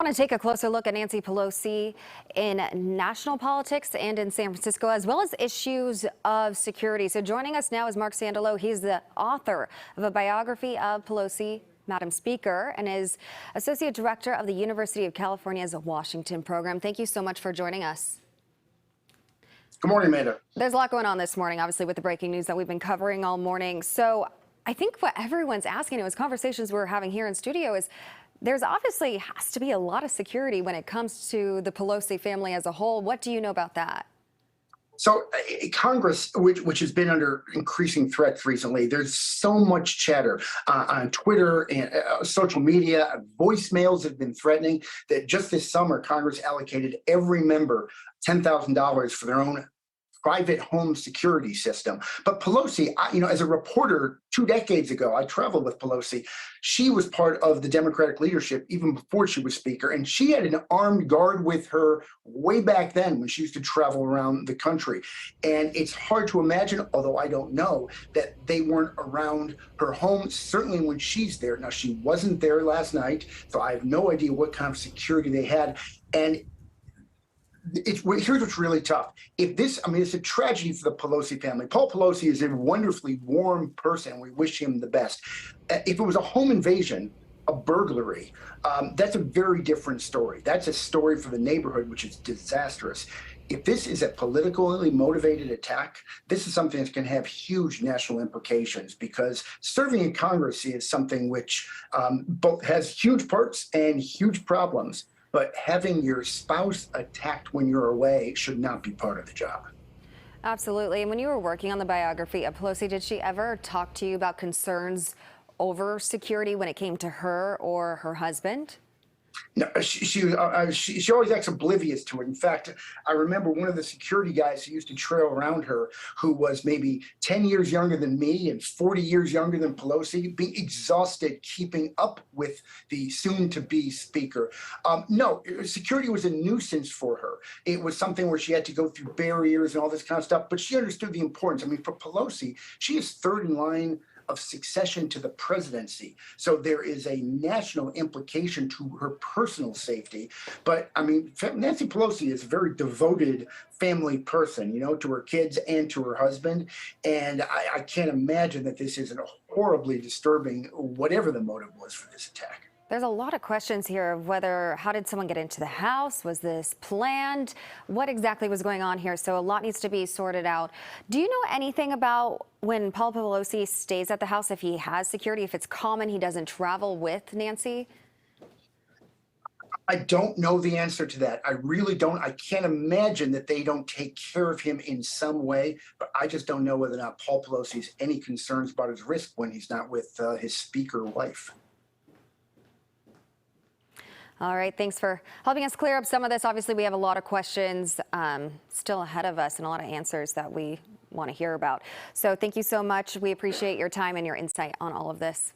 I want to take a closer look at Nancy Pelosi in national politics and in San Francisco, as well as issues of security. So joining us now is Mark Sandalow. He's the author of a biography of Pelosi, Madam Speaker, and is Associate Director of the University of California's Washington program. Thank you so much for joining us. Good morning, Amanda. There's a lot going on this morning, obviously, with the breaking news that we've been covering all morning. So I think what everyone's asking, is conversations we're having here in studio, is there's obviously has to be a lot of security when it comes to the Pelosi family as a whole. What do you know about that? So Congress, which has been under increasing threats recently, there's so much chatter on Twitter and social media. Voicemails have been threatening that just this summer, Congress allocated every member $10,000 for their own private home security system. But Pelosi, as a reporter 2 decades ago, I traveled with Pelosi. She was part of the Democratic leadership even before she was Speaker, and she had an armed guard with her way back then when she used to travel around the country. And it's hard to imagine, although I don't know, that they weren't around her home, certainly when she's there. Now, she wasn't there last night, so I have no idea what kind of security they had. And here's what's really tough. It's a tragedy for the Pelosi family. Paul Pelosi is a wonderfully warm person. We wish him the best. If it was a home invasion, a burglary, that's a very different story. That's a story for the neighborhood, which is disastrous. If this is a politically motivated attack, this is something that's going to have huge national implications, because serving in Congress is something which both has huge perks and huge problems. But having your spouse attacked when you're away should not be part of the job. Absolutely. And when you were working on the biography of Pelosi, did she ever talk to you about concerns over security when it came to her or her husband? No, she always acts oblivious to it. In fact, I remember one of the security guys who used to trail around her, who was maybe 10 years younger than me and 40 years younger than Pelosi, being exhausted keeping up with the soon-to-be speaker. No, security was a nuisance for her. It was something where she had to go through barriers and all this kind of stuff, but she understood the importance. For Pelosi, she is third in line of succession to the presidency. So there is a national implication to her personal safety. But Nancy Pelosi is a very devoted family person, to her kids and to her husband. And I can't imagine that this isn't horribly disturbing, whatever the motive was for this attack. There's a lot of questions here of how did someone get into the house? Was this planned? What exactly was going on here? So a lot needs to be sorted out. Do you know anything about when Paul Pelosi stays at the house, if he has security, if it's common he doesn't travel with Nancy? I don't know the answer to that. I really don't. I can't imagine that they don't take care of him in some way, but I just don't know whether or not Paul Pelosi has any concerns about his risk when he's not with his speaker wife. All right, thanks for helping us clear up some of this. Obviously, we have a lot of questions still ahead of us and a lot of answers that we want to hear about. So thank you so much. We appreciate your time and your insight on all of this.